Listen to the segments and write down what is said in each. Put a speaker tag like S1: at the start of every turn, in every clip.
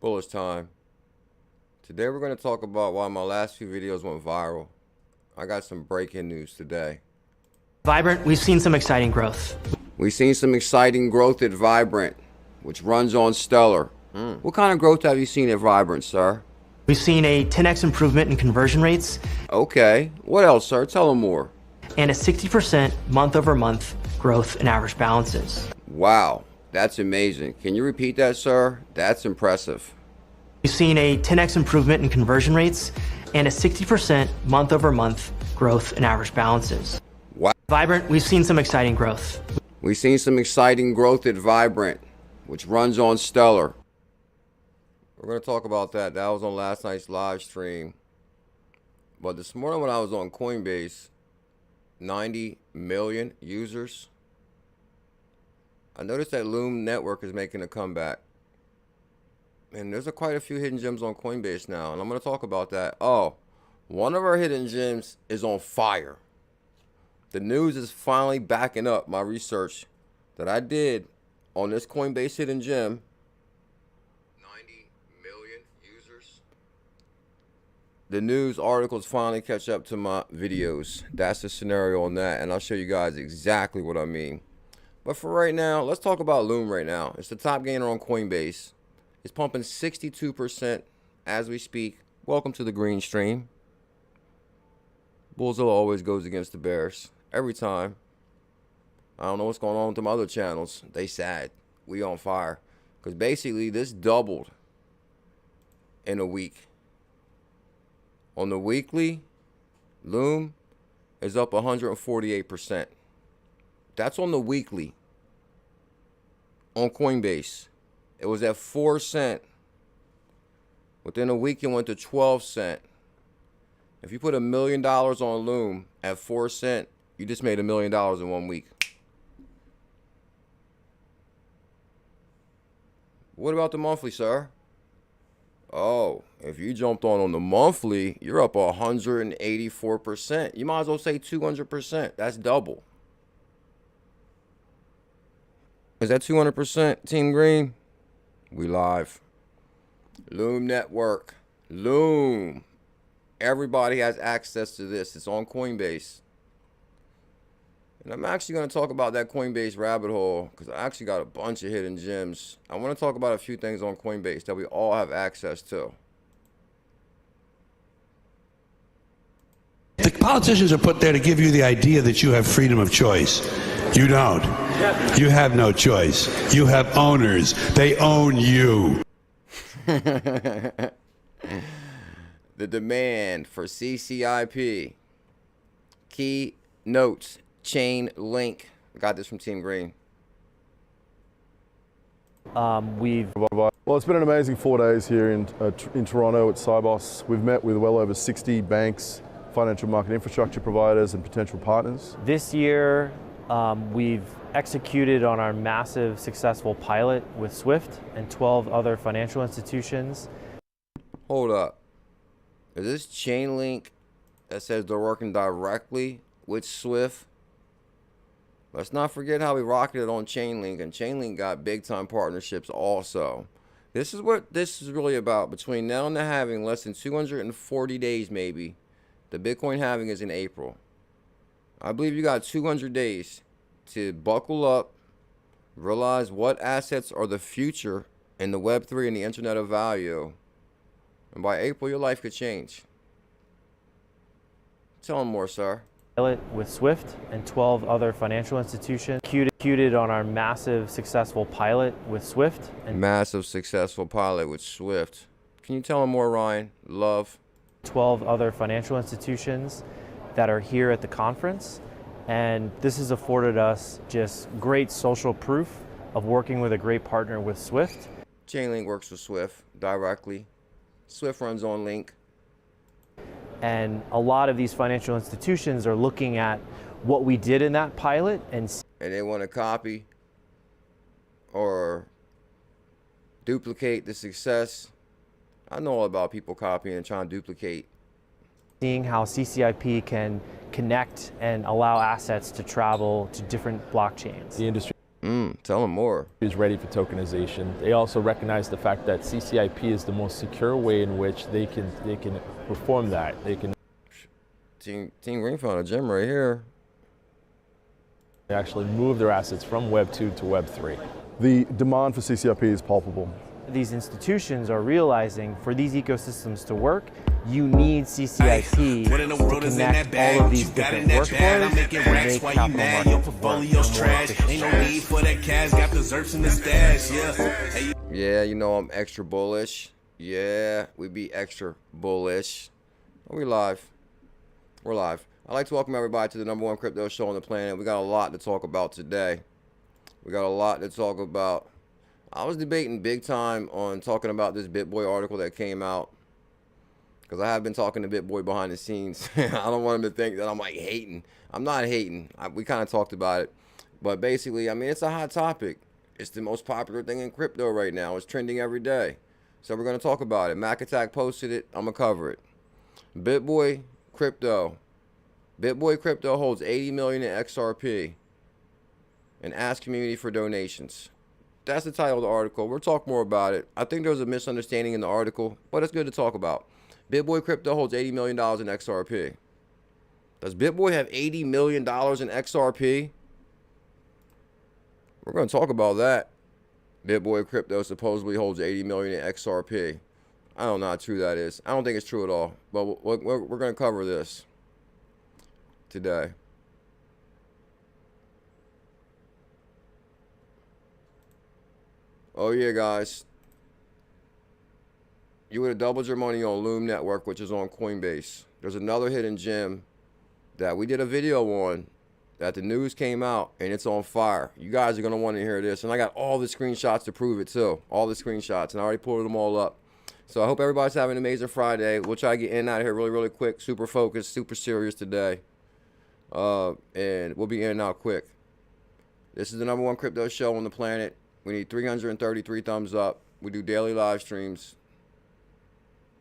S1: Bullish time. Today we're going to talk about why my last few videos went viral. I got some breaking news today.
S2: Vibrant, we've seen some exciting growth.
S1: We've seen some exciting growth at Vibrant, which runs on Stellar. What kind of growth have you seen at Vibrant, sir?
S2: We've seen a 10x improvement in conversion rates.
S1: Okay. What else, sir? Tell them more.
S2: And a 60% month-over-month growth in average balances.
S1: Wow. That's amazing. Can you repeat that, sir? That's impressive.
S2: We've seen a 10x improvement in conversion rates and a 60% month-over-month growth in average balances.
S1: Wow.
S2: Vibrant, we've seen some exciting growth.
S1: We've seen some exciting growth at Vibrant, which runs on Stellar. We're going to talk about that. That was on last night's live stream. But this morning when I was on Coinbase, 90 million users. I noticed that 𝕝𝕚𝕟 network is making a comeback. And there's quite a few hidden gems on Coinbase now. And I'm going to talk about that. Oh, one of our hidden gems is on fire. The news is finally backing up my research that I did on this Coinbase hidden gem. 90 million users. The news articles finally catch up to my videos. That's the scenario on that. And I'll show you guys exactly what I mean. But for right now, let's talk about 𝕚𝕚𝕟 right now. It's the top gainer on Coinbase. It's pumping 62% as we speak. Welcome to the green stream. BuLLZiLLa always goes against the bears. Every time. I don't know what's going on with them other channels. They sad. We on fire. Because basically this doubled in a week. On the weekly, 𝕚𝕚𝕟 is up 148%. That's on the weekly. On Coinbase, it was at 4 cents. Within a week, it went to 12 cents. If you put $1 million on 𝕚𝕚𝕟 at 4 cents, you just made $1 million in 1 week. What about the monthly, sir? Oh, if you jumped on the monthly, you're up 184%. You might as well say 200%. That's double. Is that 200%, Team Green? We live. 𝕚𝕚𝕟 network. 𝕚𝕚𝕟. Everybody has access to this. It's on Coinbase. And I'm actually going to talk about that Coinbase rabbit hole because I actually got a bunch of hidden gems. I want to talk about a few things on Coinbase that we all have access to.
S3: The politicians are put there to give you the idea that you have freedom of choice. You don't. You have no choice. You have owners. They own you.
S1: The demand for CCIP, key notes, chain link. I got this from Team Green.
S4: Well, it's been an amazing 4 days here in Toronto at Sibos. We've met with well over 60 banks, financial market infrastructure providers, and potential partners.
S5: This year, we've executed on our massive successful pilot with SWIFT and 12 other financial institutions.
S1: Hold up. Is this chain link that says they're working directly with SWIFT? Let's not forget how we rocketed on Chainlink, and Chainlink got big-time partnerships also. This is what this is really about. Between now and the halving, less than 240 days maybe, the Bitcoin halving is in April. I believe you got 200 days to buckle up, realize what assets are the future in the Web3 and the Internet of Value. And by April, your life could change. Tell them more, sir.
S5: With SWIFT and 12 other financial institutions. Executed on our massive successful pilot with SWIFT. And
S1: massive successful pilot with SWIFT. Can you tell them more, Ryan? Love.
S5: 12 other financial institutions that are here at the conference. And this has afforded us just great social proof of working with a great partner with SWIFT.
S1: Chainlink works with SWIFT directly. SWIFT runs on Link.
S5: And a lot of these financial institutions are looking at what we did in that pilot and
S1: they want to copy or duplicate the success. I know all about people copying and trying to duplicate.
S5: Seeing how CCIP can connect and allow assets to travel to different blockchains.
S4: The industry.
S1: Tell them more.
S6: Is ready for tokenization. They also recognize the fact that CCIP is the most secure way in which they can perform that. They can
S1: Team Green found a gem right here.
S6: actually move their assets from Web 2 to Web 3.
S4: The demand for CCIP is palpable.
S5: These institutions are realizing for these ecosystems to work, you need CCIP to connect all of these different workflows and make capital markets work more efficiently.
S1: Yeah, you know I'm extra bullish. Yeah, we be extra bullish. Are we live? We're live. I'd like to welcome everybody to the #1 crypto show on the planet. We got a lot to talk about today. We got a lot to talk about. I was debating big time on talking about this Bitboy article that came out, because I have been talking to Bitboy behind the scenes. I don't want him to think that I'm like hating. I'm not hating. We kind of talked about it. But basically, I mean, it's a hot topic. It's the most popular thing in crypto right now. It's trending every day. So we're going to talk about it. Mac Attack posted it. I'm going to cover it. Bitboy Crypto. Bitboy Crypto holds 80 million in XRP and asks community for donations. That's the title of the article. We'll talk more about it. I think there was a misunderstanding in the article, but it's good to talk about. Bitboy Crypto holds $80 million in XRP. Does Bitboy have $80 million in XRP? We're going to talk about that. Bitboy Crypto supposedly holds 80 million in XRP. I don't know how true that is. I don't think it's true at all, but we're going to cover this today. Oh yeah, guys. You would have doubled your money on Loom Network, which is on Coinbase. There's another hidden gem that we did a video on that the news came out, and it's on fire. You guys are going to want to hear this. And I got all the screenshots to prove it, too. All the screenshots. And I already pulled them all up. So I hope everybody's having an amazing Friday. We'll try to get in and out of here really, really quick. Super focused, super serious today. And we'll be in and out quick. This is the #1 crypto show on the planet. We need 333 thumbs up. We do daily live streams.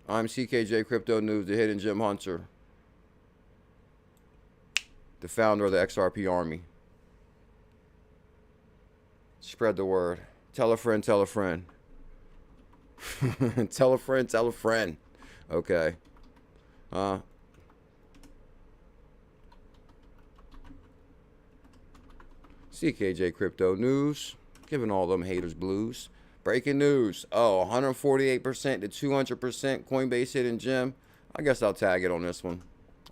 S1: I'm CKJ Crypto News, the Hidden Gem Hunter, the founder of the XRP Army. Spread the word. Tell a friend, tell a friend. Tell a friend, tell a friend. Okay. CKJ Crypto News. Giving all them haters blues. Breaking news. Oh, 148% to 200% Coinbase hidden gem. I guess I'll tag it on this one.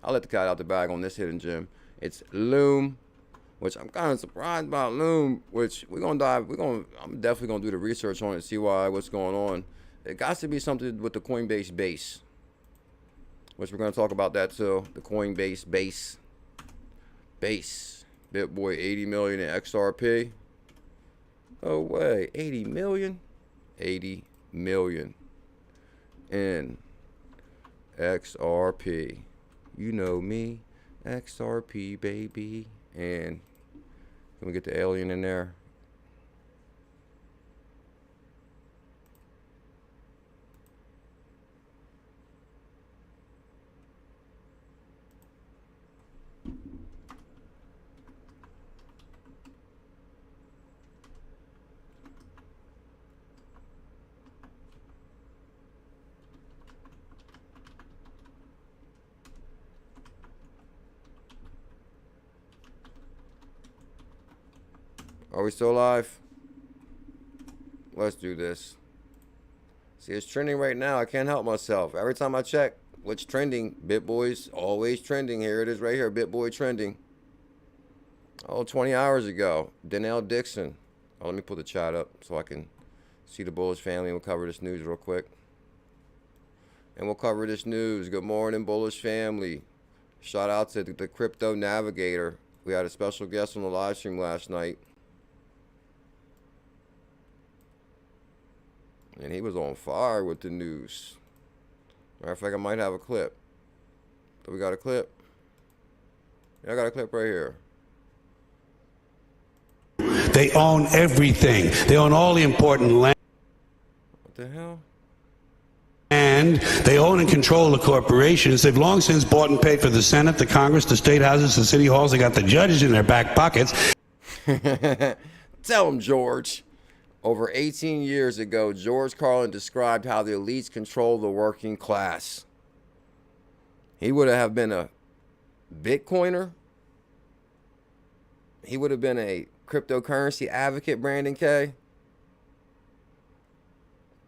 S1: I'll let the cat out the bag on this hidden gem. It's Loom, which I'm kind of surprised about Loom, which I'm definitely gonna do the research on it, see what's going on. It got to be something with the Coinbase base, which we're gonna talk about that too. The Coinbase base. Bitboy 80 million in XRP. Oh way, 80 million? 80 million in XRP. You know me, XRP baby. And can we get the alien in there? Are we still live? Let's do this. See, it's trending right now. I can't help myself. Every time I check what's trending, Bitboy's always trending. Here it is right here, Bitboy trending. Oh, 20 hours ago, Donnell Dixon. Oh, let me put the chat up so I can see the Bullish family. We'll cover this news real quick. And we'll cover this news. Good morning, Bullish family. Shout out to the Crypto Navigator. We had a special guest on the live stream last night. And he was on fire with the news. Matter of fact, I might have a clip. Do we got a clip? Yeah, I got a clip right here.
S3: They own everything. They own all the important land.
S1: What the hell?
S3: And they own and control the corporations. They've long since bought and paid for the Senate, the Congress, the state houses, the city halls. They got the judges in their back pockets.
S1: Tell him, George. Over 18 years ago, George Carlin described how the elites control the working class. He would have been a Bitcoiner. He would have been a cryptocurrency advocate, Brandon K.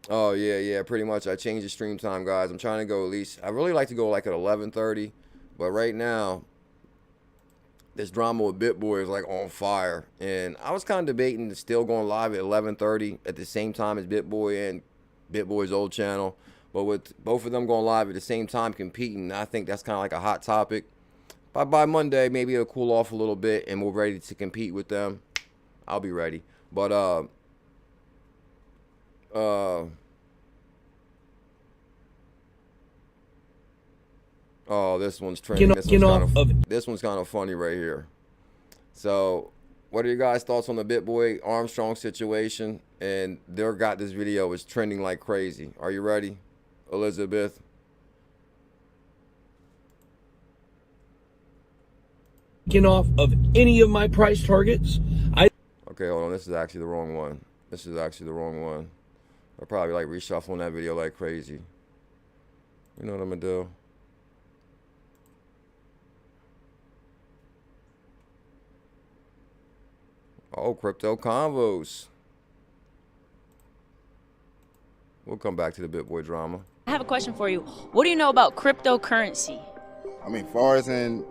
S1: Oh, yeah, pretty much. I changed the stream time, guys. I'm trying to go at least, I really like to go like at 11:30, but right now, this drama with Bitboy is like on fire. And I was kind of debating still going live at 11:30 at the same time as Bitboy and Bitboy's old channel. But with both of them going live at the same time competing, I think that's kind of like a hot topic. By Monday, maybe it'll cool off a little bit and we're ready to compete with them. I'll be ready. But oh, this one's trending. This one's kind of funny right here. So, what are your guys' thoughts on the Bitboy Armstrong situation? And their got this video is trending like crazy. Are you ready, Elizabeth?
S7: Off of any of my price targets.
S1: Okay, hold on. This is actually the wrong one. I'll probably like reshuffling that video like crazy. You know what I'm gonna do? Oh, crypto convos. We'll come back to the Bitboy drama.
S8: I have a question for you. What do you know about cryptocurrency?
S9: I mean, far as in,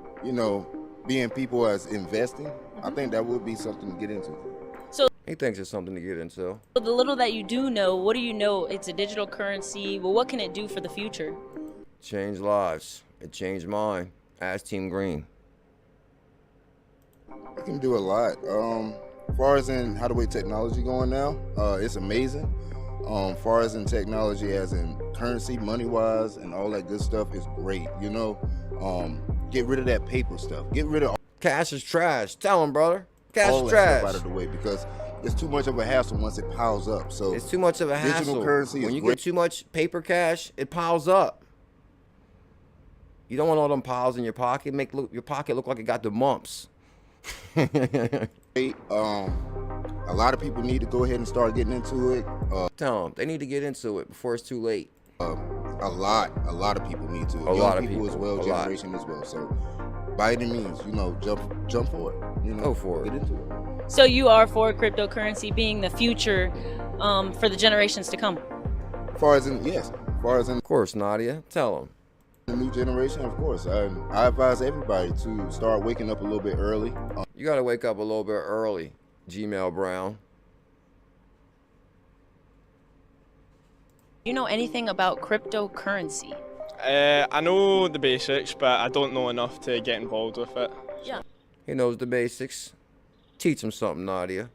S9: being people as investing, I think that would be something to get into.
S8: So
S1: he thinks it's something to get into.
S8: The little that you do know, what do you know? It's a digital currency. Well, what can it do for the future?
S1: Change lives. It changed mine. Ask Team Green.
S9: It can do a lot. Far as in how the way technology going now, it's amazing. Far as in technology, as in currency, money-wise, and all that good stuff is great. Get rid of that paper stuff. Get rid of
S1: cash is trash. Tell him, brother. Cash
S9: all
S1: is
S9: that
S1: trash.
S9: stuff out of the way because it's too much of a hassle once it piles up. So
S1: it's too much of a hassle.
S9: Digital currency
S1: when
S9: is
S1: you
S9: great.
S1: get too much paper cash, it piles up. You don't want all them piles in your pocket. Make your pocket look like it got the mumps.
S9: A lot of people need to go ahead and start getting into it.
S1: Tell them they need to get into it before it's too late.
S9: A lot of people need to.
S1: A lot of people
S9: as well, generation as well. So by any means, jump for it.
S1: Go for it.
S9: Get into it.
S8: So you are for cryptocurrency being the future for the generations to come?
S9: As far as in, yes.
S1: Of course, Nadia. Tell them.
S9: The new generation, of course. I advise everybody to start waking up a little bit early.
S1: You got to wake up a little bit early, Gmail Brown.
S8: Do you know anything about cryptocurrency?
S10: I know the basics, but I don't know enough to get involved with it.
S8: Yeah.
S1: He knows the basics. Teach him something, Nadia.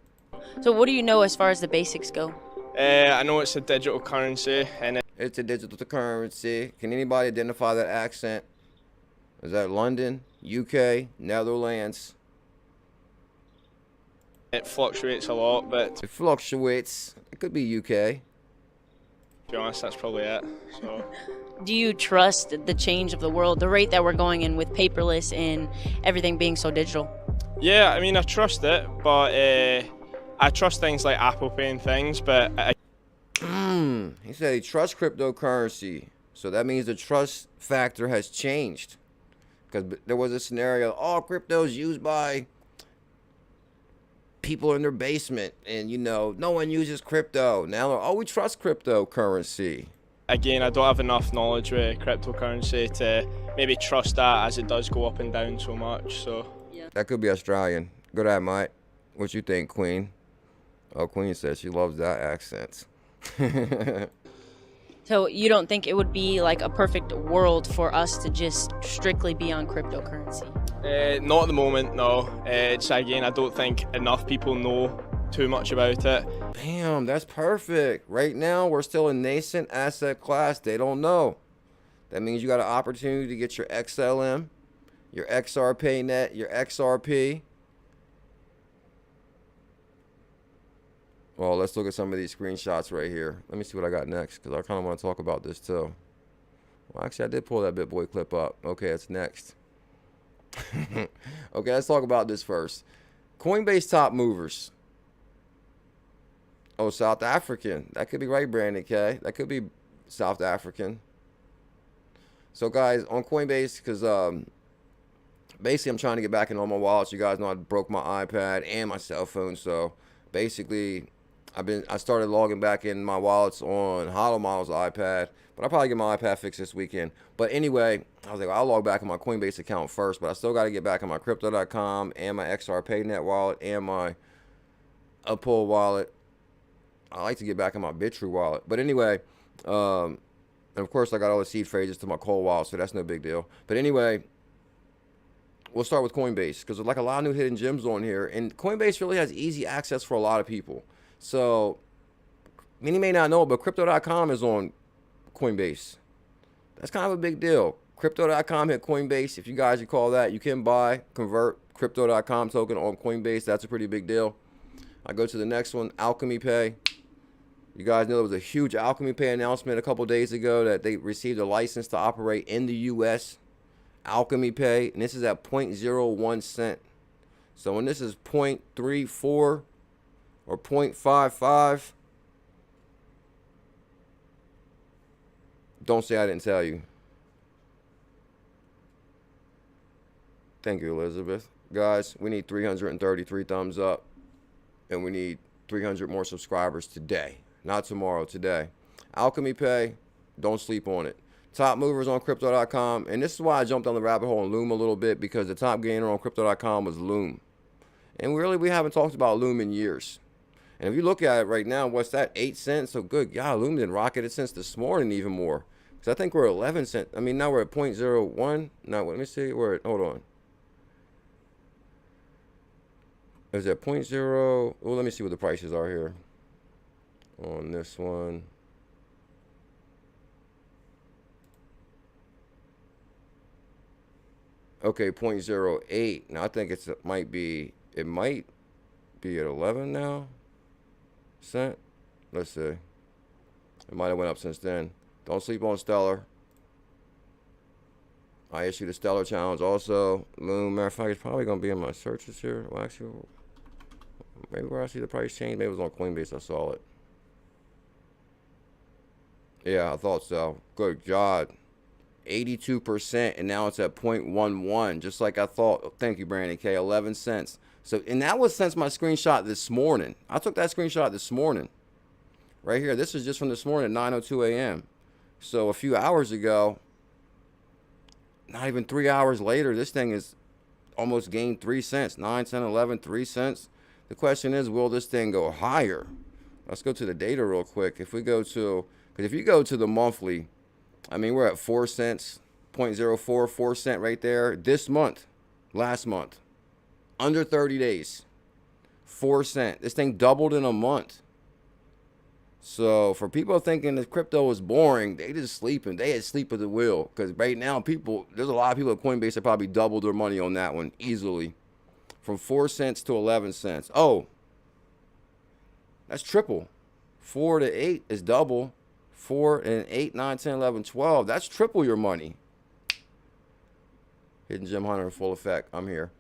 S8: So what do you know as far as the basics go?
S10: I know it's a digital currency, and
S1: it's a digital currency. Can anybody identify that accent? Is that London, UK, Netherlands?
S10: it fluctuates a lot, but
S1: it fluctuates. It could be UK.
S10: To be honest, that's probably it. So.
S8: Do you trust the change of the world, the rate that we're going in with paperless and everything being so digital?
S10: Yeah, I mean, I trust it, but I trust things like Apple Pay and things, but
S1: he said he trusts cryptocurrency. So that means the trust factor has changed. Because there was a scenario, crypto is used by people in their basement, and no one uses crypto. Now, we trust cryptocurrency.
S10: Again, I don't have enough knowledge with cryptocurrency to maybe trust that, as it does go up and down so much. So
S8: yeah.
S1: That could be Australian. Good at mate. What you think, Queen? Oh, Queen says she loves that accent.
S8: So you don't think it would be like a perfect world for us to just strictly be on cryptocurrency?
S10: Not at the moment, no. It's again, I don't think enough people know too much about it.
S1: Damn, that's perfect. Right now, we're still a nascent asset class. They don't know. That means you got an opportunity to get your XLM, your XRPayNet, your XRP. Well, let's look at some of these screenshots right here. Let me see what I got next, because I kind of want to talk about this too. Well, actually, I did pull that Bitboy clip up. Okay, it's next. Okay, let's talk about this first. Coinbase top movers. Oh, South African. That could be right, Brandon K. That could be South African. So, guys, on Coinbase, because basically I'm trying to get back in all my wallets. You guys know I broke my iPad and my cell phone. So, basically, I started logging back in my wallets on Hollow Model's iPad. But I'll probably get my iPad fixed this weekend. But anyway, I was like, well, I'll log back in my Coinbase account first. But I still got to get back on my Crypto.com and my XRPayNet wallet and my Uphold wallet. I like to get back in my BitTrue wallet. But anyway, and of course, I got all the seed phrases to my cold wallet, so that's no big deal. But anyway, we'll start with Coinbase because there's like a lot of new hidden gems on here. And Coinbase really has easy access for a lot of people. So, many may not know, but Crypto.com is on Coinbase. That's kind of a big deal. Crypto.com hit Coinbase. If you guys recall that, you can convert Crypto.com token on Coinbase. That's a pretty big deal. I go to the next one, ℚ𝕝𝕝. You guys know there was a huge ℚ𝕝𝕝 announcement a couple days ago that they received a license to operate in the U.S. ℚ𝕚𝕝, and this is at 0.01 cent. So when this is 0.34 or 0.55, don't say I didn't tell you. Thank you, Elizabeth. Guys, we need 333 thumbs up, and we need 300 more subscribers today. Not tomorrow, today. ℚ𝕚𝕝, don't sleep on it. Top movers on Crypto.com, and this is why I jumped down the rabbit hole on Loom a little bit, because the top gainer on Crypto.com was Loom. And really, we haven't talked about Loom in years. And if you look at it right now, what's that, 8 cents? So good God, Loom didn't rocket it since this morning even more. Because I think we're at 11 cents. I mean, now we're at 0.01. Now, let me see. Hold on. Is it 0.0? Well, let me see what the prices are here on this one. Okay, 0.08. Now I think it might be at 11 now. Cent. Let's see. It might have went up since then. Don't sleep on Stellar. I issued a Stellar challenge also. Loom, matter of fact, it's probably gonna be in my searches here. Well, actually, maybe where I see the price change, maybe it was on Coinbase. I saw it. Yeah, I thought so. Good God. 82%, and now it's at 0.11, just like I thought. Thank you, Brandon K. 11 cents. So, and that was since my screenshot this morning. I took that screenshot this morning. Right here. This is just from this morning at 9:02 a.m. So a few hours ago, not even 3 hours later, this thing is almost gained 3 cents. 9, 10, 11, 3 cents. The question is, will this thing go higher? Let's go to the data real quick. If we go to, because if you go to the monthly, I mean, we're at 4 cents, 0.04, 4 cent right there. This month, last month, under 30 days, 4 cent. This thing doubled in a month. So for people thinking that crypto is boring, they just sleeping. They had sleep at the wheel. Because right now, there's a lot of people at Coinbase that probably doubled their money on that one easily. From 4 cents to 11 cents. Oh, that's triple. 4 to 8 is double. 4 and 8, 9, 10, 11, 12. That's triple your money. Hidden Gem Hunter in full effect. I'm here.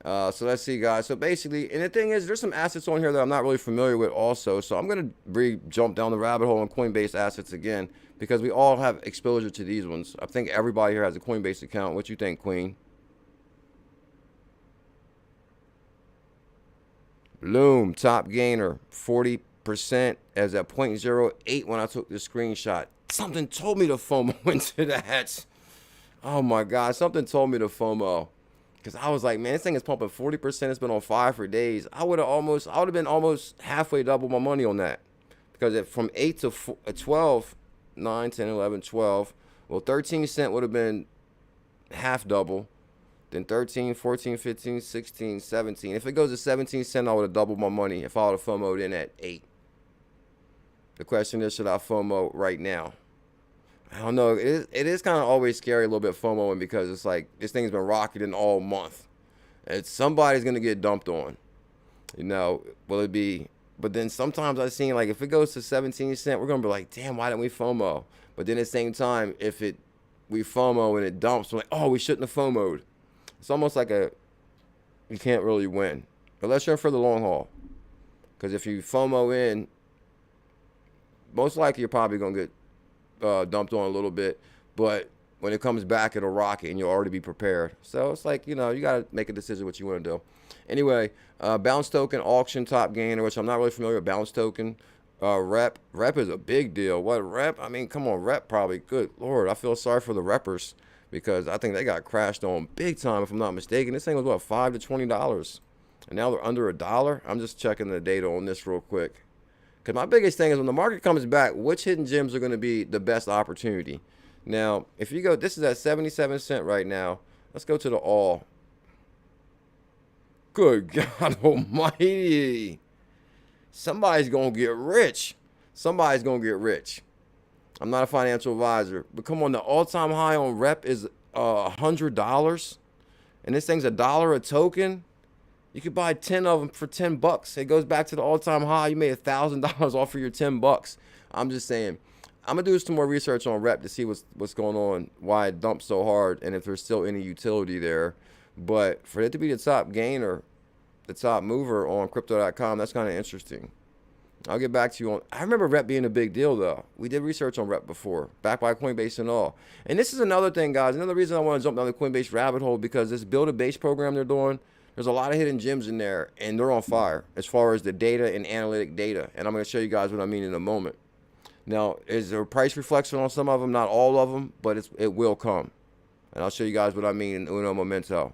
S1: So let's see, guys. So basically, and the thing is, there's some assets on here that I'm not really familiar with also. So I'm going to jump down the rabbit hole on Coinbase assets again, because we all have exposure to these ones. I think everybody here has a Coinbase account. What you think, Queen? Loom, top gainer, 40%, as at 0.08 when I took the screenshot. Something told me to FOMO into that. Oh my God, something told me to FOMO. Because I was like, man, this thing is pumping 40%. It's been on fire for days. I would have been almost halfway double my money on that. Because from 8 to 12, 9, 10, 11, 12, well, 13 cent would have been half double. Then 13, 14, 15, 16, 17. If it goes to 17 cent, I would have doubled my money if I would have FOMO'd in at 8. The question is, should I FOMO right now? I don't know. It is kind of always scary a little bit FOMOing, because it's like this thing's been rocketing all month. And somebody's going to get dumped on. You know, will it be? But then sometimes I've seen, like, if it goes to 17 cent, we're going to be like, damn, why didn't we FOMO? But then at the same time, if we FOMO and it dumps, we're like, oh, we shouldn't have FOMO'd. It's almost like you can't really win. Unless you're in for the long haul. Because if you FOMO in most likely you're probably going to get dumped on a little bit, but when it comes back, it'll rocket and you'll already be prepared. So it's like, you know, you got to make a decision what you want to do. Anyway, bounce token auction top gainer, which I'm not really familiar with bounce token. Rep is a big deal. What rep? I mean, come on, rep probably. Good Lord, I feel sorry for the reppers because I think they got crashed on big time, if I'm not mistaken. This thing was, what, $5 to $20? And now they're under $1. I'm just checking the data on this real quick. Because my biggest thing is when the market comes back, which hidden gems are going to be the best opportunity? Now, if you go, this is at 77 cents right now. Let's go to the all. Good God almighty. Somebody's going to get rich. Somebody's going to get rich. I'm not a financial advisor. But come on, the all-time high on rep is $100. And this thing's $1 a token. You could buy 10 of them for $10. It goes back to the all-time high. You made $1,000 off of your $10. I'm just saying. I'm going to do some more research on rep to see what's going on, why it dumped so hard, and if there's still any utility there. But for it to be the top gainer, the top mover on crypto.com, that's kind of interesting. I'll get back to you on. I remember rep being a big deal, though. We did research on rep before, backed by Coinbase and all. And this is another thing, guys. Another reason I want to jump down the Coinbase rabbit hole, because this _build program they're doing, there's a lot of hidden gems in there, and they're on fire as far as the data and analytic data. And I'm going to show you guys what I mean in a moment. Now, is there a price reflection on some of them? Not all of them, but it will come. And I'll show you guys what I mean in ℚ𝕝𝕚𝕒.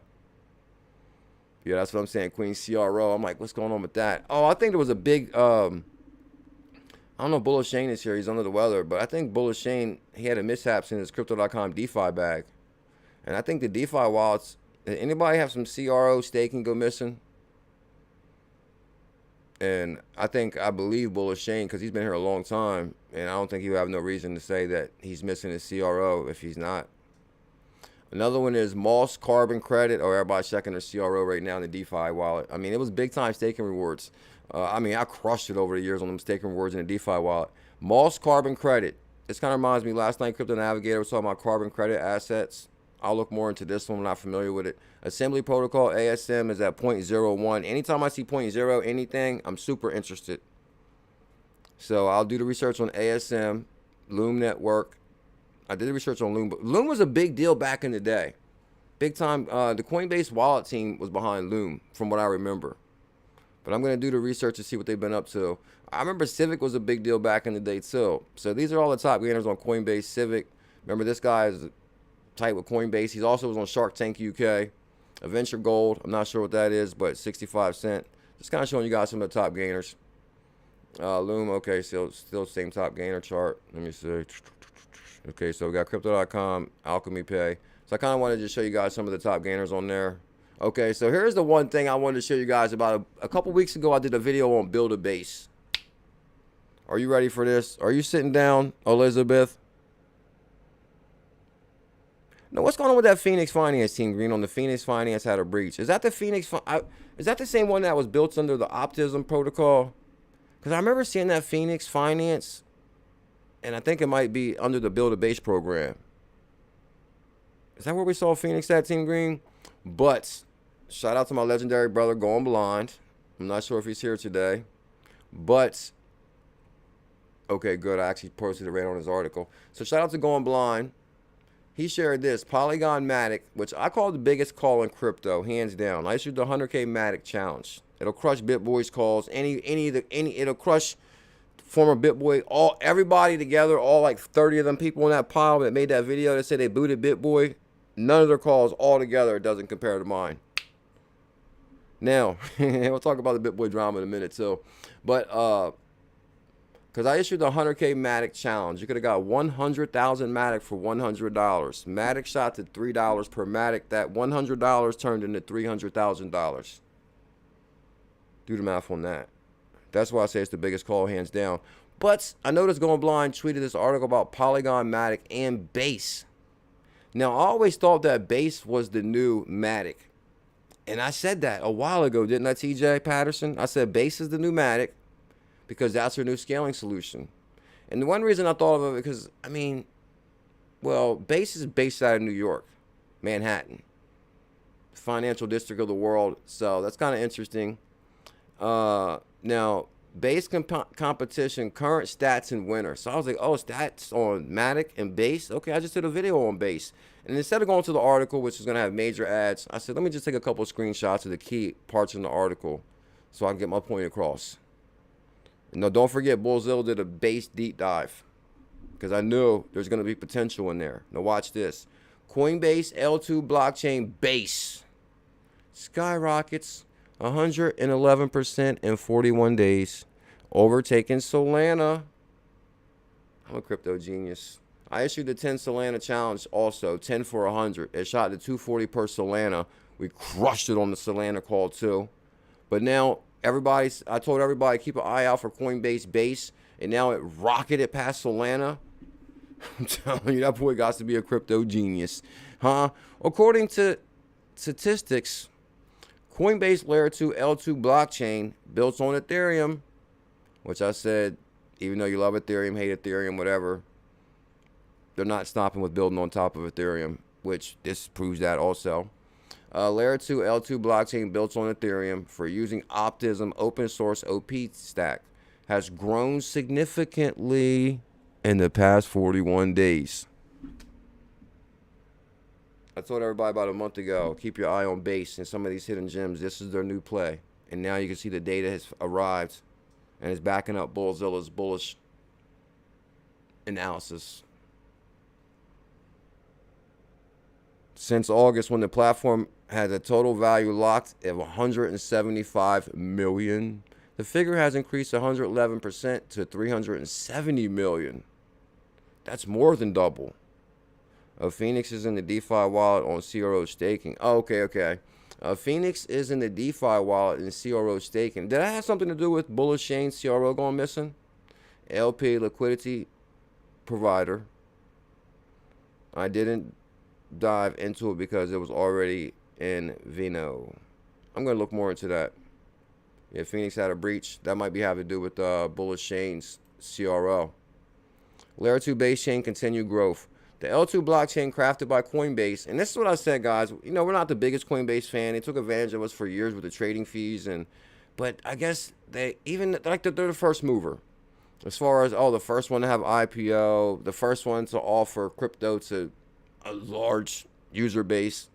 S1: Yeah, that's what I'm saying. Queen CRO. I'm like, what's going on with that? Oh, I think there was a big, I don't know if 𝕝𝕚𝕟 is here. He's under the weather. But I think 𝕝𝕚𝕟, he had a mishaps in his Crypto.com DeFi bag. And I think the DeFi wallets, did anybody have some CRO staking go missing? And I believe 𝕝𝕚𝕟, because he's been here a long time. And I don't think he would have no reason to say that he's missing his CRO if he's not. Another one is Moss Carbon Credit. Oh, everybody's checking their CRO right now in the DeFi wallet. I mean, it was big time staking rewards. I mean, I crushed it over the years on them staking rewards in the DeFi wallet. Moss Carbon Credit. This kind of reminds me, last night Crypto Navigator was talking about carbon credit assets. I'll look more into this one. I'm not familiar with it. Assembly protocol, ASM, is at 0.01. Anytime I see 0.0 anything, I'm super interested. So I'll do the research on ASM, Loom Network. I did the research on Loom, but Loom was a big deal back in the day. Big time. The Coinbase wallet team was behind Loom, from what I remember. But I'm going to do the research to see what they've been up to. I remember Civic was a big deal back in the day, too. So these are all the top gainers on Coinbase. Civic. Remember, this guy is tight with Coinbase. He also was on Shark Tank UK. Adventure Gold. I'm not sure what that is, but 65 cents. Just kind of showing you guys some of the top gainers. Loom, okay, so still same top gainer chart. Let me see. Okay, so we got Crypto.com, ℚ𝕝𝕚. So I kind of wanted to show you guys some of the top gainers on there. Okay, so here's the one thing I wanted to show you guys about. A couple weeks ago, I did a video on Build a Base. Are you ready for this? Are you sitting down, Elizabeth? Now, what's going on with that Phoenix Finance team, Green? On the Phoenix Finance had a breach. Is that the is that the same one that was built under the Optimism protocol? Because I remember seeing that Phoenix Finance, and I think it might be under the Build a Base program. Is that where we saw Phoenix at, Team Green? But shout out to my legendary brother Going Blind. I'm not sure if he's here today. But, okay, good. I actually posted it right on his article. So shout out to Going Blind. He shared this, Polygon Matic, which I call the biggest call in crypto, hands down. I issued the 100K Matic challenge. It'll crush Bitboy's calls. It'll crush former Bitboy, everybody together, all like 30 of them people in that pile that made that video that said they booted Bitboy. None of their calls all together doesn't compare to mine. Now, we'll talk about the Bitboy drama in a minute too. But because I issued the 100K Matic challenge, you could have got 100,000 Matic for $100. Matic shot to $3 per Matic. That $100 turned into $300,000. Do the math on that. That's why I say it's the biggest call, hands down. But I noticed Going Blind tweeted this article about Polygon Matic and Base. Now, I always thought that Base was the new Matic. And I said that a while ago, didn't I, TJ Patterson? I said Base is the new Matic because that's their new scaling solution. And the one reason I thought of it, because, I mean, well, Base is based out of New York, Manhattan, financial district of the world. So that's kind of interesting. Now, Base competition, current stats and winner. So I was like, oh, stats on Matic and base. Okay, I just did a video on base. And instead of going to the article, which is going to have major ads, I said, let me just take a couple of screenshots of the key parts in the article so I can get my point across. No, don't forget, BuLLZiLLa did a base deep dive because I knew there's going to be potential in there. Now watch this. Coinbase L2 blockchain base skyrockets 111% in 41 days, overtaking Solana. I'm a crypto genius. I issued the 10 Solana challenge also, 10 for 100. It shot to 240 per Solana. We crushed it on the Solana call too. But now I told everybody keep an eye out for Coinbase base, and now it rocketed past Solana. I'm telling you, that boy got to be a crypto genius, huh? According to statistics, Coinbase Layer 2 L2 blockchain built on Ethereum, which I said, even though you love Ethereum, hate Ethereum, whatever, they're not stopping with building on top of Ethereum, which this proves that also. Layer 2 L2 blockchain built on Ethereum for using Optimism open source OP stack has grown significantly in the past 41 days. I told everybody about a month ago, keep your eye on base and some of these hidden gems. This is their new play. And now you can see the data has arrived and is backing up BuLLZiLLa's bullish analysis. Since August, when the platform had a total value locked of 175 million, the figure has increased 111% to 370 million. That's more than double. Phoenix is in the DeFi wallet on CRO staking. Oh, okay. Phoenix is in the DeFi wallet and CRO staking. Did that have something to do with BuLLZiLLa123 CRO going missing? LP liquidity provider. I didn't dive into it because it was already in Vino. I'm going to look more into that. Yeah, Phoenix had a breach. That might be having to do with BuLLZiLLa123's CRO. Layer 2 base chain continued growth. The L2 blockchain crafted by Coinbase, and this is what I said, guys. You know, we're not the biggest Coinbase fan. They took advantage of us for years with the trading fees, but I guess they're the first mover. As far as, the first one to have IPO, the first one to offer crypto to a large user base.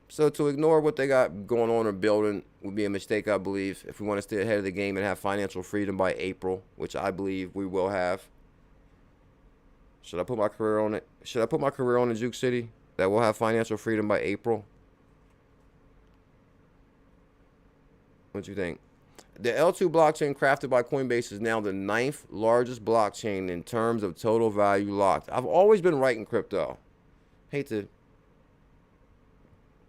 S1: So to ignore what they got going on or building would be a mistake, I believe, if we want to stay ahead of the game and have financial freedom by April, which I believe we will have. Should I put my career on it? Should I put my career on in Juke City that we'll have financial freedom by April? What do you think? The L2 blockchain crafted by Coinbase is now the 9th largest blockchain in terms of total value locked. I've always been right in crypto. Hate to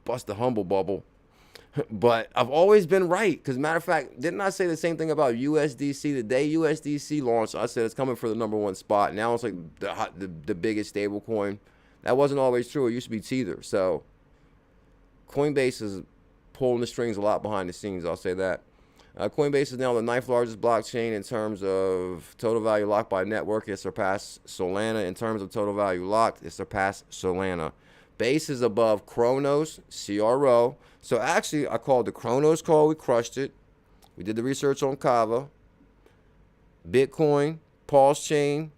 S1: bust the humble bubble, but I've always been right. Because matter of fact, didn't I say the same thing about USDC? The day USDC launched, I said it's coming for the #1 spot. Now it's like the biggest stable coin. That wasn't always true. It used to be Tether. So Coinbase is pulling the strings a lot behind the scenes. I'll say that. Coinbase is now the 9th largest blockchain in terms of total value locked by network. It surpassed Solana. In terms of total value locked, it surpassed Solana. Base is above Cronos, CRO. So actually, I called the Cronos call. We crushed it. We did the research on Kava, Bitcoin, Pulse Chain.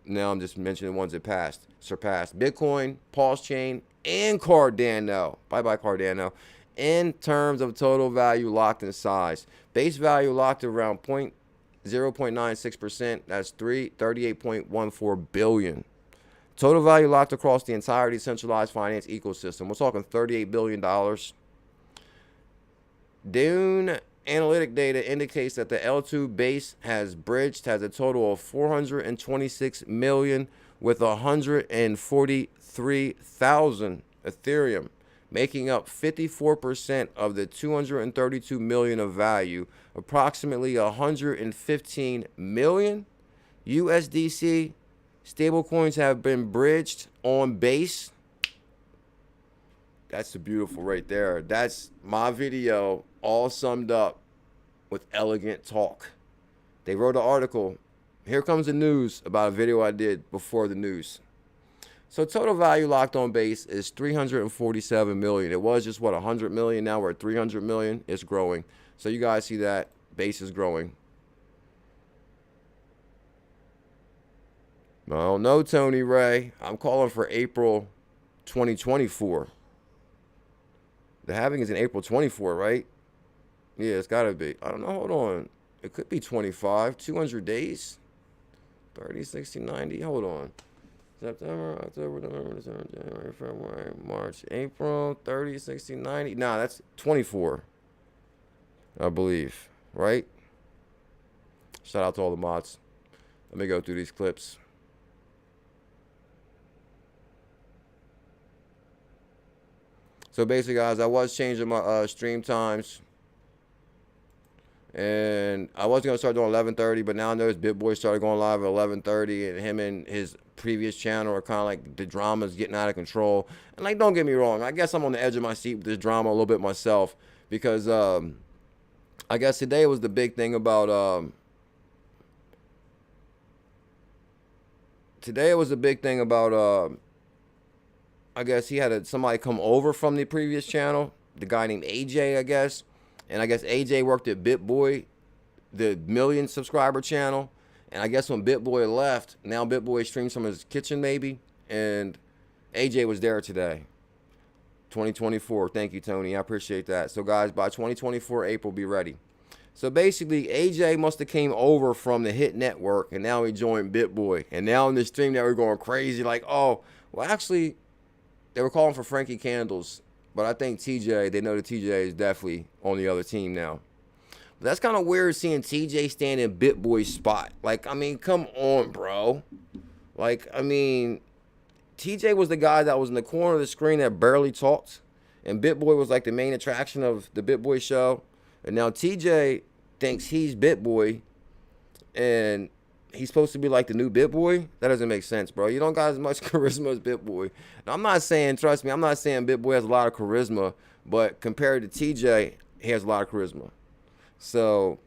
S1: Now I'm just mentioning the ones that surpassed. Bitcoin, Pulse Chain, and Cardano. Bye-bye, Cardano. In terms of total value locked in size. Base value locked around 0.96%. That's 38.14 billion. Total value locked across the entire decentralized finance ecosystem. We're talking $38 billion. Dune analytic data indicates that the L2 base has a total of 426 million with 143,000 Ethereum, making up 54% of the 232 million of value. Approximately 115 million USDC stablecoins have been bridged on base. That's the beautiful right there. That's my video all summed up with elegant talk. They wrote an article. Here comes the news about a video I did before the news. So total value locked on base is 347 million. It was just, 100 million? Now we're at 300 million. It's growing. So you guys see that. Base is growing. I don't know, Tony Ray. I'm calling for April 2024. The halving is in April 24, right? Yeah, it's got to be. I don't know. Hold on. It could be 25. 200 days? 30, 60, 90. Hold on. September, October, November, December, January, February, March, April, 30, 60, 90. Nah, that's 24, I believe. Right? Shout out to all the mods. Let me go through these clips. So basically, guys, I was changing my stream times. And I was going to start doing 11:30, but now I noticed Bitboy started going live at 11:30, and him and his previous channel are kind of like the drama's getting out of control. And like, don't get me wrong, I guess I'm on the edge of my seat with this drama a little bit myself, because I guess today was the big thing about I guess he had somebody come over from the previous channel, the guy named AJ, I guess. And I guess AJ worked at Bitboy, the million subscriber channel. And I guess when Bitboy left, now Bitboy streams from his kitchen maybe. And AJ was there today. 2024. Thank you, Tony. I appreciate that. So, guys, by 2024, April, be ready. So, basically, AJ must have came over from the Hit Network, and now he joined Bitboy. And now in the stream, they were going crazy like, oh, well, actually, they were calling for Frankie Candles. But I think TJ, they know that TJ is definitely on the other team now. But that's kind of weird seeing TJ stand in Bitboy's spot. Like, I mean, come on, bro. Like, I mean, TJ was the guy that was in the corner of the screen that barely talked. And Bitboy was like the main attraction of the Bitboy show. And now TJ thinks he's Bitboy. And he's supposed to be like the new Bitboy? That doesn't make sense, bro. You don't got as much charisma as Bitboy. Now, I'm not saying, trust me, I'm not saying Bitboy has a lot of charisma. But compared to TJ, he has a lot of charisma. So,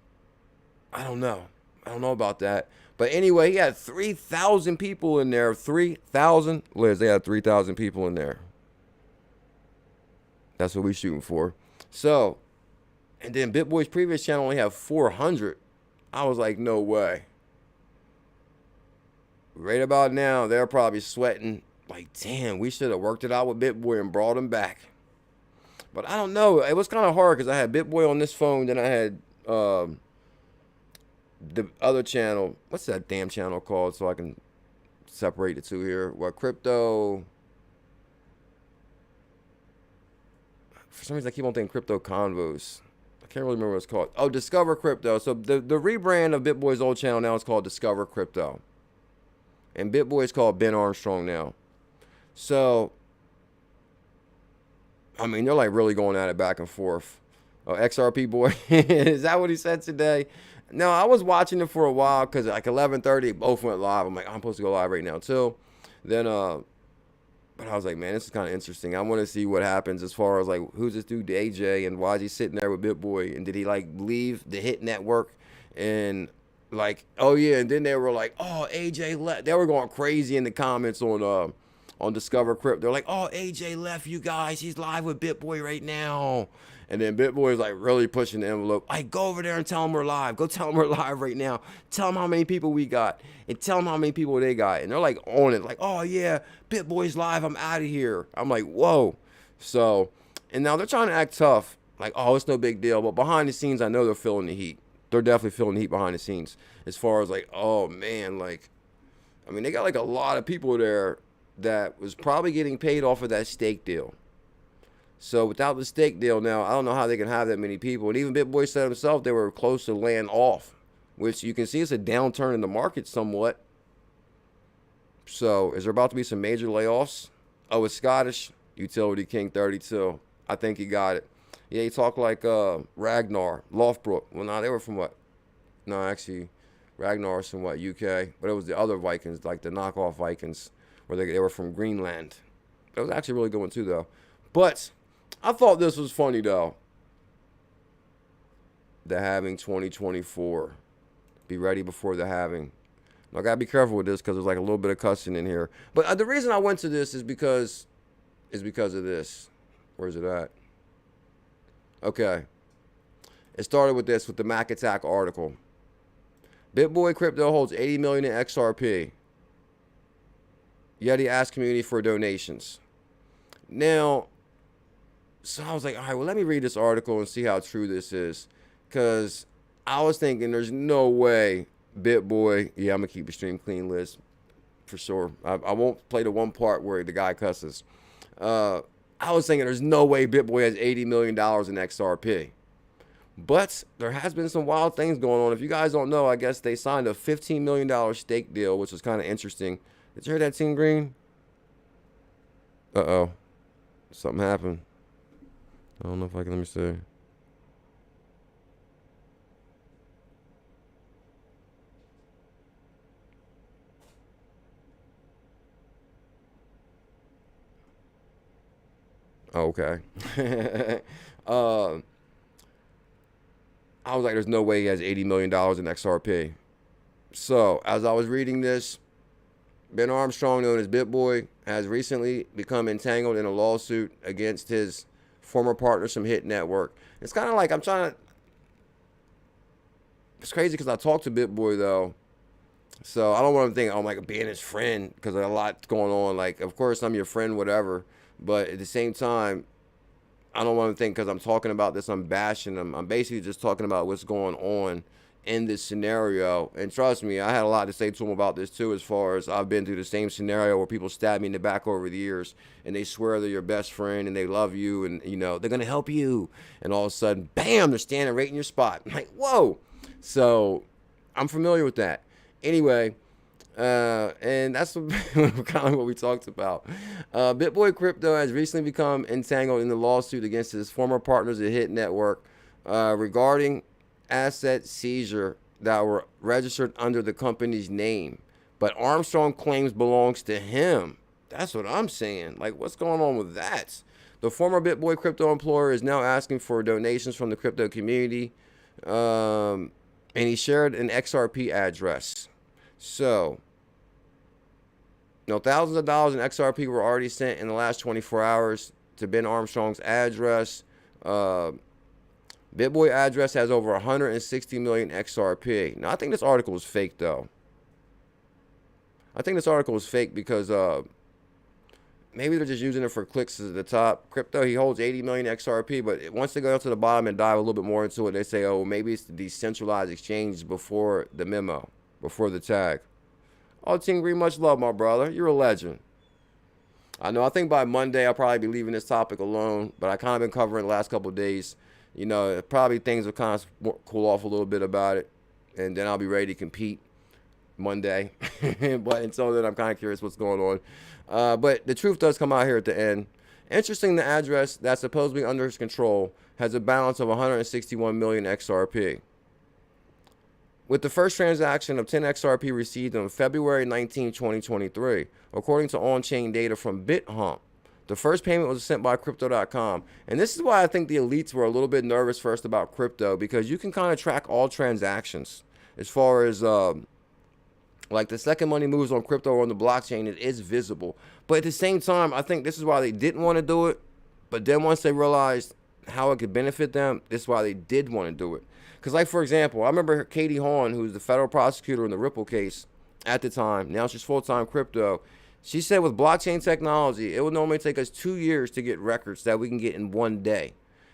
S1: I don't know. I don't know about that. But anyway, he had 3,000 people in there. 3,000? Liz, they had 3,000 people in there. That's what we're shooting for. So, and then Bitboy's previous channel only had 400. I was like, no way. Right about now, they're probably sweating. Like, damn, we should have worked it out with Bitboy and brought him back. But I don't know. It was kind of hard because I had Bitboy on this phone. Then I had the other channel. What's that damn channel called so I can separate the two here? What, Crypto? For some reason, I keep on thinking Crypto Convos. I can't really remember what it's called. Oh, Discover Crypto. So the rebrand of Bitboy's old channel now is called Discover Crypto. And Bitboy is called Ben Armstrong now. So, I mean, they're like really going at it back and forth. Oh, XRP boy. Is that what he said today? No, I was watching it for a while because like 11:30, both went live. I'm like, I'm supposed to go live right now too. Then, but I was like, man, this is kind of interesting. I want to see what happens as far as like, who's this dude, AJ, and why is he sitting there with Bitboy? And did he like leave the Hit Network? And like, oh yeah, and then they were like, oh, AJ left. They were going crazy in the comments on Discover Crypto. They're like, oh, AJ left, you guys. He's live with Bitboy right now. And then Bitboy is like really pushing the envelope. Like, go over there and tell them we're live. Go tell them we're live right now. Tell them how many people we got. And tell them how many people they got. And they're like on it. Like, oh yeah, Bitboy's live. I'm out of here. I'm like, whoa. So, and now they're trying to act tough. Like, oh, it's no big deal. But behind the scenes, I know they're feeling the heat. They're definitely feeling the heat behind the scenes. As far as like, oh man, like, I mean, they got like a lot of people there that was probably getting paid off of that stake deal. So without the stake deal now, I don't know how they can have that many people. And even Bitboy said himself they were close to laying off, which you can see it's a downturn in the market somewhat. So is there about to be some major layoffs? Oh, it's Scottish. Utility King 32. I think he got it. Yeah, he talked like Ragnar, Lothbrok. Well, no, they were from what? No, actually, Ragnar's from what, UK? But it was the other Vikings, like the knockoff Vikings, where they were from Greenland. It was actually a really good one too, though. But I thought this was funny, though. The halving 2024. Be ready before the halving. Now, I got to be careful with this because there's like a little bit of cussing in here. But the reason I went to this is because of this. Where's it at? Okay. It started with this, with the Mac Attack article. Bitboy Crypto holds 80 million in XRP. Yet he asked community for donations. Now, so I was like, all right, well, let me read this article and see how true this is. Because I was thinking there's no way Bitboy, yeah, I'm going to keep the stream clean, Liz, for sure. I won't play the one part where the guy cusses. I was thinking there's no way Bitboy has $80 million in XRP. But there has been some wild things going on. If you guys don't know, I guess they signed a $15 million stake deal, which was kind of interesting. Did you hear that, Team Green? Uh-oh. Something happened. I don't know if I can, let me see. Okay. I was like, there's no way he has $80 million in XRP. So, as I was reading this, Ben Armstrong, known as Bitboy, has recently become entangled in a lawsuit against his former partners from Hit Network. It's kind of like I'm trying to... It's crazy because I talked to Bitboy, though. So, I don't want to think I'm like being his friend because there's a lot going on. Like, of course, I'm your friend, whatever. But at the same time, I don't want to think because I'm talking about this, I'm bashing them. I'm basically just talking about what's going on in this scenario. And trust me, I had a lot to say to him about this too, as far as I've been through the same scenario where people stab me in the back over the years and they swear they're your best friend and they love you and, you know, they're going to help you. And all of a sudden, bam, they're standing right in your spot. I'm like, whoa. So I'm familiar with that. Anyway, and that's kind of what we talked about. Bitboy Crypto has recently become entangled in the lawsuit against his former partners at Hit Network regarding asset seizure that were registered under the company's name. But Armstrong claims belongs to him. That's what I'm saying. Like, what's going on with that? The former Bitboy Crypto employer is now asking for donations from the crypto community. And he shared an XRP address. So, you know, thousands of dollars in XRP were already sent in the last 24 hours to Ben Armstrong's address. Bitboy address has over 160 million XRP. Now, I think this article is fake, though. I think this article is fake because maybe they're just using it for clicks at the top. Crypto, he holds 80 million XRP, but once they go to the bottom and dive a little bit more into it, they say, oh, maybe it's the decentralized exchange before the memo, before the tag. Oh, Team Green, much love, my brother. You're a legend. I know, I think by Monday I'll probably be leaving this topic alone, but I kind of been covering the last couple of days. You know, probably things will kind of cool off a little bit about it, and then I'll be ready to compete Monday. But until then, I'm kind of curious what's going on. But the truth does come out here at the end. Interesting, the address that's supposedly under his control has a balance of 161 million XRP. With the first transaction of 10 XRP received on February 19, 2023, according to on-chain data from BitHump. The first payment was sent by Crypto.com. And this is why I think the elites were a little bit nervous first about crypto, because you can kind of track all transactions as far as like the second money moves on crypto or on the blockchain. It is visible. But at the same time, I think this is why they didn't want to do it. But then once they realized how it could benefit them, this is why they did want to do it. Because, like, for example, I remember Katie Hawn, who's the federal prosecutor in the Ripple case at the time. Now she's full-time crypto. She said with blockchain technology, it would normally take us 2 years to get records that we can get in one day.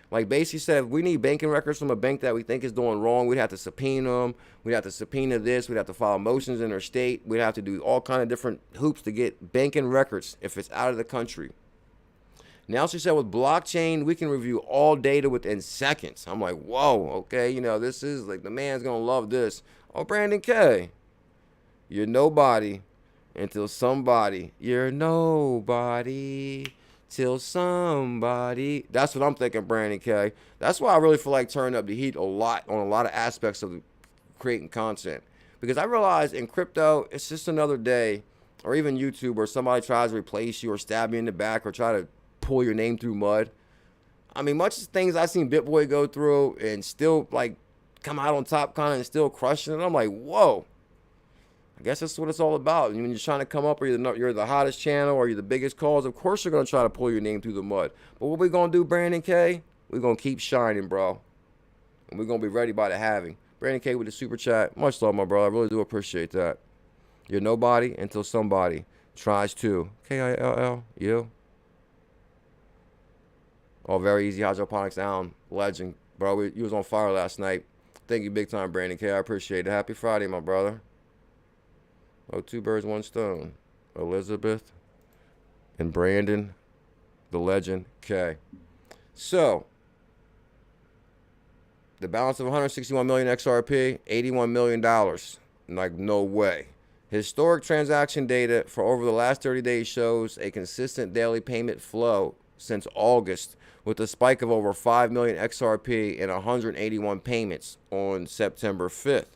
S1: Like, basically said, if we need banking records from a bank that we think is doing wrong, we'd have to subpoena them. We'd have to subpoena this. We'd have to file motions in their state. We'd have to do all kind of different hoops to get banking records if it's out of the country. Now she said with blockchain, we can review all data within seconds. I'm like, whoa, okay, you know, this is like, the man's going to love this. Oh, Brandon K, you're nobody until somebody. You're nobody till somebody. That's what I'm thinking, Brandon K. That's why I really feel like turning up the heat a lot on a lot of aspects of creating content. Because I realize in crypto, it's just another day, or even YouTube, where somebody tries to replace you or stab you in the back or try to pull your name through mud. I mean, much of the things I've seen Bitboy go through and still like come out on top kind of and still crushing it. I'm like, whoa. I guess that's what it's all about. And when you're trying to come up, or you're the hottest channel or you're the biggest cause, of course you're going to try to pull your name through the mud. But what we going to do, Brandon K? We're going to keep shining, bro. And we're going to be ready by the halving. Brandon K with the super chat. Much love, my brother. I really do appreciate that. You're nobody until somebody tries to. Kill you. Oh, very easy. Hydroponics down. Legend. Bro, you was on fire last night. Thank you big time, Brandon K. I appreciate it. Happy Friday, my brother. Oh, 2 birds, 1 stone. Elizabeth and Brandon, the legend K. So, the balance of 161 million XRP, $81 million. Like, no way. Historic transaction data for over the last 30 days shows a consistent daily payment flow since August, with a spike of over 5 million XRP and 181 payments on September 5th.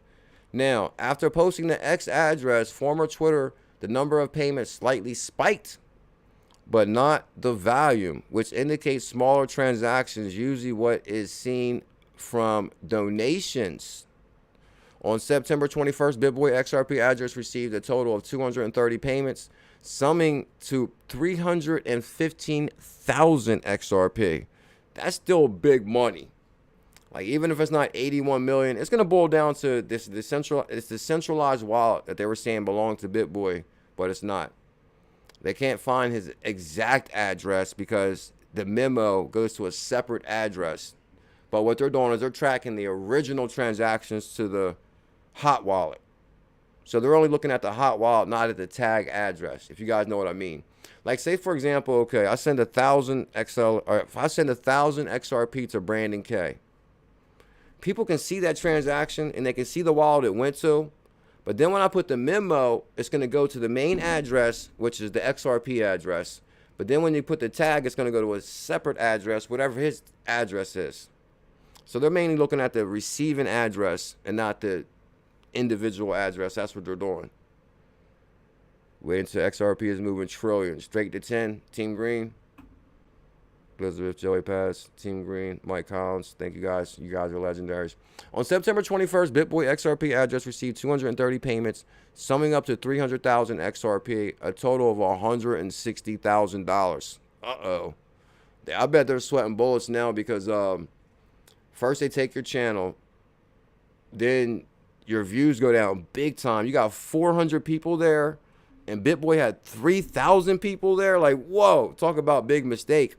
S1: Now, after posting the X address, former Twitter, the number of payments slightly spiked, but not the volume, which indicates smaller transactions, usually what is seen from donations. On September 21st, Bitboy XRP address received a total of 230 payments, summing to 315,000 XRP. That's still big money. Like, even if it's not 81 million, it's going to boil down to it's the centralized wallet that they were saying belonged to Bitboy, but it's not. They can't find his exact address because the memo goes to a separate address. But what they're doing is they're tracking the original transactions to the hot wallet. So they're only looking at the hot wallet, not at the tag address, if you guys know what I mean. Like, say, for example, okay, I send 1,000 XL, or if I send 1,000 XRP to Brandon K, people can see that transaction and they can see the wallet it went to. But then when I put the memo, it's going to go to the main address, which is the XRP address. But then when you put the tag, it's going to go to a separate address, whatever his address is. So they're mainly looking at the receiving address and not the individual address. That's what they're doing. Waiting until XRP is moving trillions. Straight to 10. Team Green. Elizabeth, Joey Pass, Team Green, Mike Collins. Thank you guys. You guys are legendaries. On September 21st, Bitboy XRP address received 230 payments, summing up to 300,000 XRP, a total of $160,000. Uh-oh. I bet they're sweating bullets now because first they take your channel, then your views go down big time. You got 400 people there, and Bitboy had 3,000 people there. Like, whoa, talk about big mistake.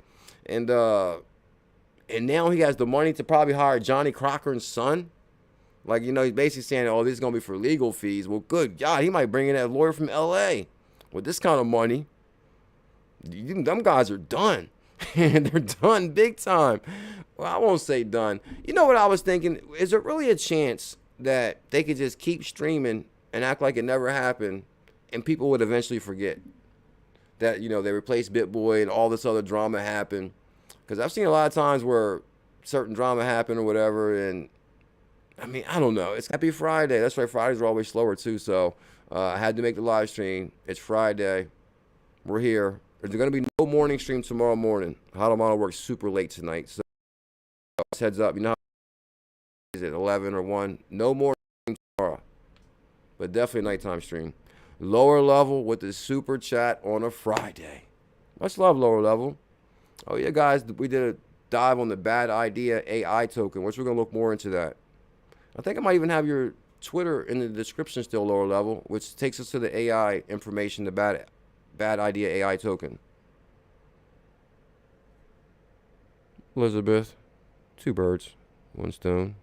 S1: And now he has the money to probably hire Johnny Crocker's son. Like, you know, he's basically saying, oh, this is going to be for legal fees. Well, good God, he might bring in that lawyer from L.A. with this kind of money. Them guys are done. And they're done big time. Well, I won't say done. You know what I was thinking? Is there really a chance that they could just keep streaming and act like it never happened and people would eventually forget that, you know, they replaced Bitboy and all this other drama happened? Because I've seen a lot of times where certain drama happened or whatever, and I mean, I don't know. It's Happy Friday. That's right. Fridays are always slower too, so I had to make the live stream. It's Friday. We're here. There's going to be no morning stream tomorrow morning. 𝕊𝕝𝕟 works super late tonight, so heads up. You know, is it 11 or 1? No more stream tomorrow, but definitely nighttime stream. Lower level with the super chat on a Friday. Much love, lower level. Oh yeah, guys, we did a dive on the bad idea AI token, which we're gonna look more into that. I think I might even have your Twitter in the description still, lower level, which takes us to the AI information, the bad idea AI token. Elizabeth, 2 birds, 1 stone.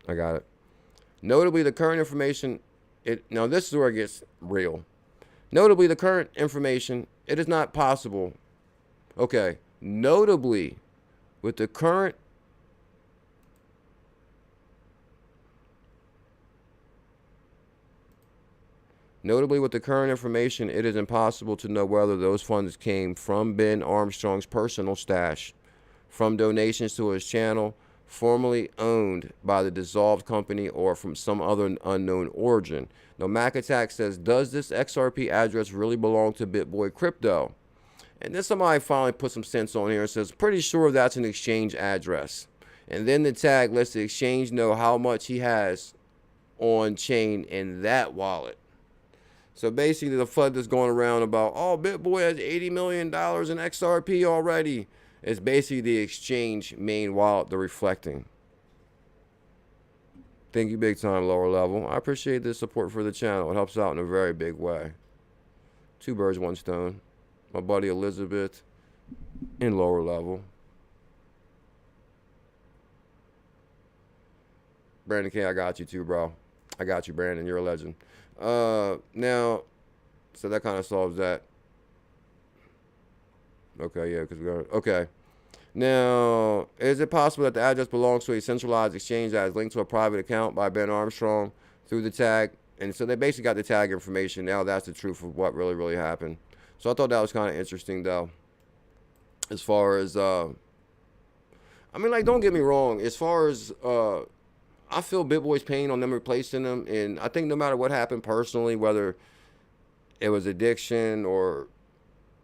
S1: I got it. Notably, the current information, now this is where it gets real. Notably, the current information, it is not possible. Okay, notably, with the current information, it is impossible to know whether those funds came from Ben Armstrong's personal stash, from donations to his channel, formerly owned by the dissolved company, or from some other unknown origin. Now, Mac Attack says, does this XRP address really belong to Bitboy Crypto? And then somebody finally put some sense on here and says, pretty sure that's an exchange address. And then the tag lets the exchange know how much he has on chain in that wallet. So basically the FUD that's going around about, oh, Bitboy has $80 million in XRP already. It's basically the exchange main wallet, the reflecting. Thank you big time, lower level. I appreciate the support for the channel. It helps out in a very big way. 2 birds, 1 stone. My buddy Elizabeth in lower level. Brandon K, I got you too, bro. I got you, Brandon. You're a legend. Now, so that kind of solves that. Okay, yeah, because we got, okay. Now, is it possible that the address belongs to a centralized exchange that is linked to a private account by Ben Armstrong through the tag? And so they basically got the tag information. Now that's the truth of what really happened. So I thought that was kind of interesting, though. As far as, I mean, like, don't get me wrong. As far as, I feel Bitboy's pain on them replacing them. And I think no matter what happened personally, whether it was addiction or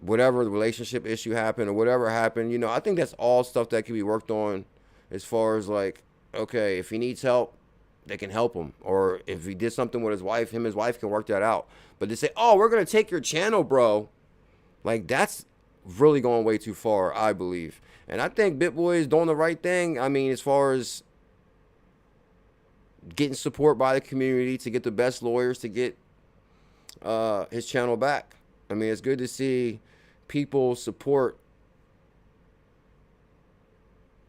S1: whatever the relationship issue happened or whatever happened, you know, I think that's all stuff that can be worked on as far as like, okay, if he needs help, they can help him. Or if he did something with his wife, him and his wife can work that out. But to say, oh, we're going to take your channel, bro, like that's really going way too far, I believe. And I think Bitboy is doing the right thing. I mean, as far as getting support by the community to get the best lawyers to get his channel back. I mean, it's good to see people support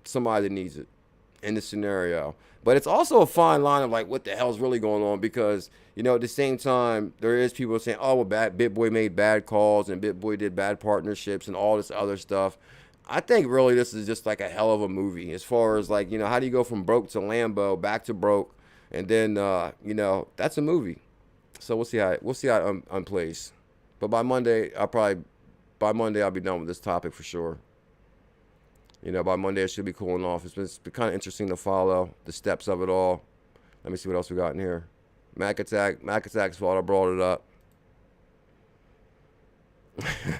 S1: somebody that needs it in this scenario. But it's also a fine line of like, what the hell's really going on? Because, you know, at the same time, there is people saying, oh, well, Bitboy made bad calls and Bitboy did bad partnerships and all this other stuff. I think really this is just like a hell of a movie as far as like, you know, how do you go from broke to Lambo, back to broke? And then, you know, that's a movie. So we'll see how it unplays. But by Monday, I'll be done with this topic for sure. You know, by Monday, it should be cooling off. It's been kind of interesting to follow the steps of it all. Let me see what else we got in here. Mac Attack's fault I brought it up.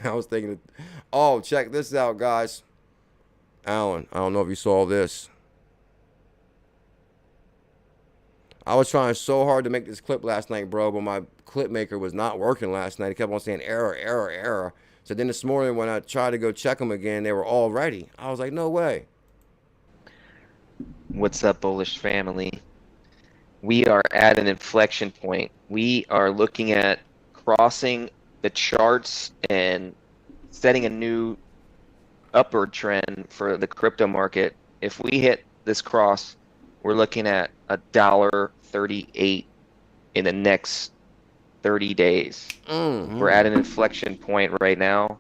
S1: I was thinking, oh, check this out, guys. Alan, I don't know if you saw this. I was trying so hard to make this clip last night, bro, but my clip maker was not working last night. It kept on saying error, error, error. So then this morning when I tried to go check them again, they were all ready. I was like, no way.
S11: What's up, bullish family? We are at an inflection point. We are looking at crossing the charts and setting a new upward trend for the crypto market. If we hit this cross, we're looking at $1.38 in the next 30 days. We're at an inflection point right now.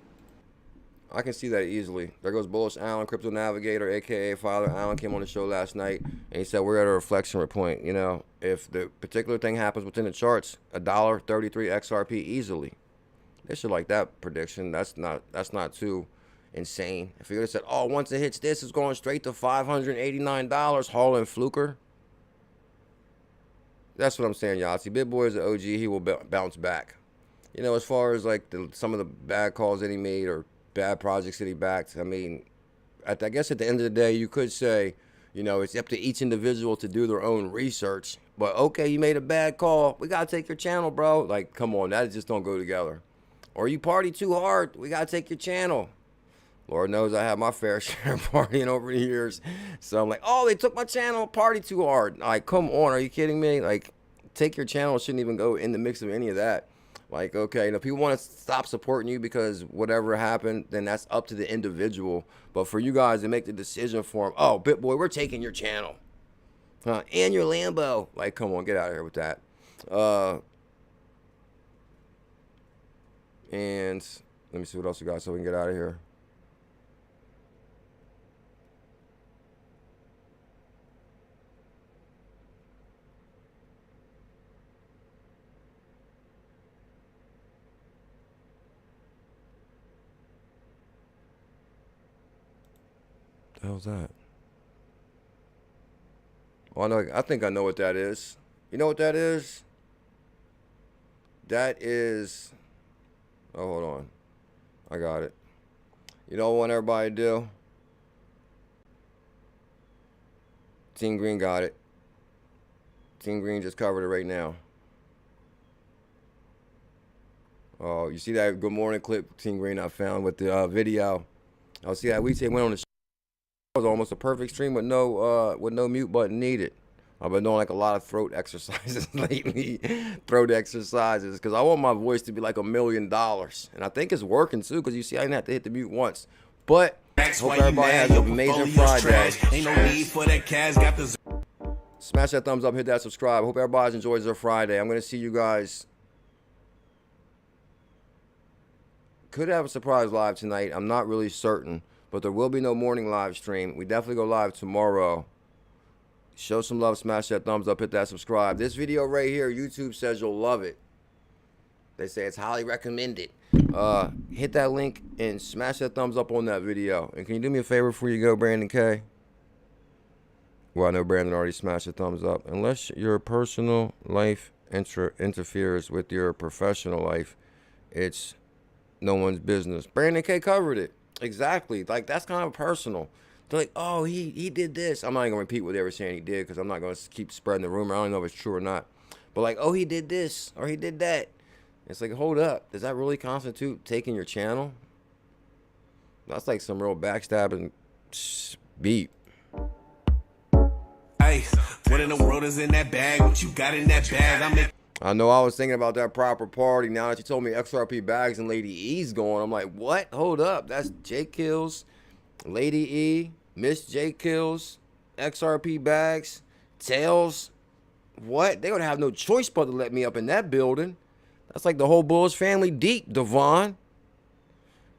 S1: I can see that easily. There goes Bullish Allen, Crypto Navigator, aka Father Allen, came on the show last night and he said we're at a reflection point. You know, if the particular thing happens within the charts, $1.33 XRP easily. They should like that prediction. That's not too insane. If you would have said, oh, once it hits this, it's going straight to $589, hauling fluker. That's what I'm saying, y'all. See, Bitboy is an OG. He will bounce back. You know, as far as like some of the bad calls that he made or bad projects that he backed, I mean, I guess at the end of the day, you could say, you know, it's up to each individual to do their own research. But okay, you made a bad call. We got to take your channel, bro. Like, come on, that just don't go together. Or you party too hard. We got to take your channel. Lord knows I have my fair share of partying over the years. So I'm like, oh, they took my channel, party too hard. Like, come on, are you kidding me? Like, take your channel shouldn't even go in the mix of any of that. Like, okay, and if people want to stop supporting you because whatever happened, then that's up to the individual. But for you guys to make the decision for them, oh, Bitboy, we're taking your channel. And your Lambo. Like, come on, get out of here with that. And let me see what else we got so we can get out of here. The hell's that? Oh, I think I know what that is. You know what that is? That is... Oh, hold on. I got it. You know what I want everybody to do? Team Green got it. Team Green just covered it right now. Oh, you see that good morning clip Team Green I found with the video Oh, see how we say went on the show. It was almost a perfect stream with no mute button needed. I've been doing like a lot of throat exercises lately, throat exercises, because I want my voice to be like $1 million, and I think it's working too. Because you see, I didn't have to hit the mute once. But hope everybody has an amazing Friday.
S12: Ain't no need for that cash, got the
S1: Smash that thumbs up, hit that subscribe. Hope everybody enjoys their Friday. I'm gonna see you guys. Could have a surprise live tonight. I'm not really certain, but there will be no morning live stream. We definitely go live tomorrow. Show some love, smash that thumbs up, hit that subscribe. This video right here, YouTube says you'll love it. They say it's highly recommended. Hit that link and smash that thumbs up on that video. And can you do me a favor before you go, Brandon K? Well, I know Brandon already smashed the thumbs up. Unless your personal life interferes with your professional life, it's no one's business. Brandon K covered it. Exactly. Like, that's kind of personal. They're like, oh, he did this. I'm not even going to repeat what they were saying he did because I'm not going to keep spreading the rumor. I don't know if it's true or not. But like, oh, he did this or he did that. It's like, hold up. Does that really constitute taking your channel? That's like some real backstabbing beat.
S12: Hey, what in the world is in that bag? What you got in that bag?
S1: I know I was thinking about that proper party. Now that you told me XRP Bags and Lady E's going, I'm like, what? Hold up. That's J Kills, Lady E, Miss J Kills, XRP Bags, Tails. What? They would have no choice but to let me up in that building. That's like the whole Bulls family deep, Devon.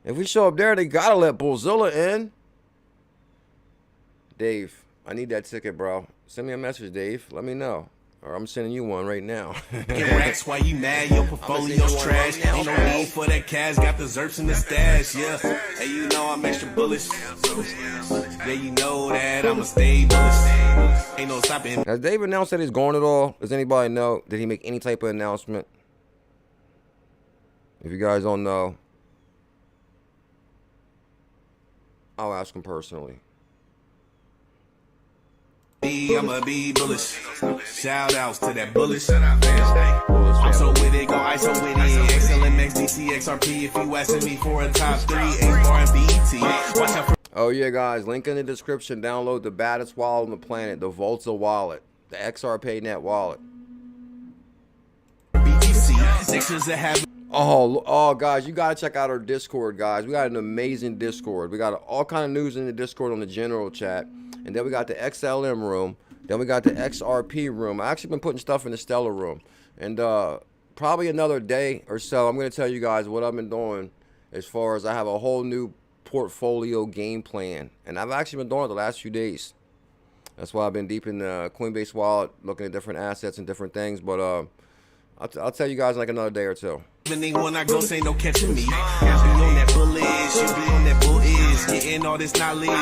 S1: If we show up there, they gotta let BuLLZiLLa in. Dave, I need that ticket, bro. Send me a message, Dave. Let me know. Or I'm sending you one right now.
S12: Get racks while you mad, your portfolio's trash. Ain't no need for that cash, got the zerps in the stash, yeah. Hey, you know I'm extra bullish. Yeah, you know that I'ma stay bullish. Ain't no stopping.
S1: Has Dave announced that he's going at all? Does anybody know? Did he make any type of announcement? If you guys don't know, I'll ask him personally.
S12: I'ma be bullish. Shout outs to that bullish. I'm so with it, go ISO with it. XLMX, DC, XRP. If you asking me for a top 3, 8-bar and BET. Watch out for.
S1: Oh yeah, guys. Link in the description. Download the baddest wallet on the planet, the BuLLZiLLa wallet, the XRPayNet wallet. Oh, guys, you gotta check out our Discord, guys. We got an amazing Discord. We got all kind of news in the Discord on the general chat. And then we got the XLM room. Then we got the XRP room. I actually been putting stuff in the Stellar room. And probably another day or so, I'm going to tell you guys what I've been doing as far as I have a whole new portfolio game plan. And I've actually been doing it the last few days. That's why I've been deep in the Coinbase wallet, looking at different assets and different things. But I'll tell you guys in like another day or two.
S12: When I go, say no catching me. I be on that bullish, you be on that bullish, getting all this knowledge.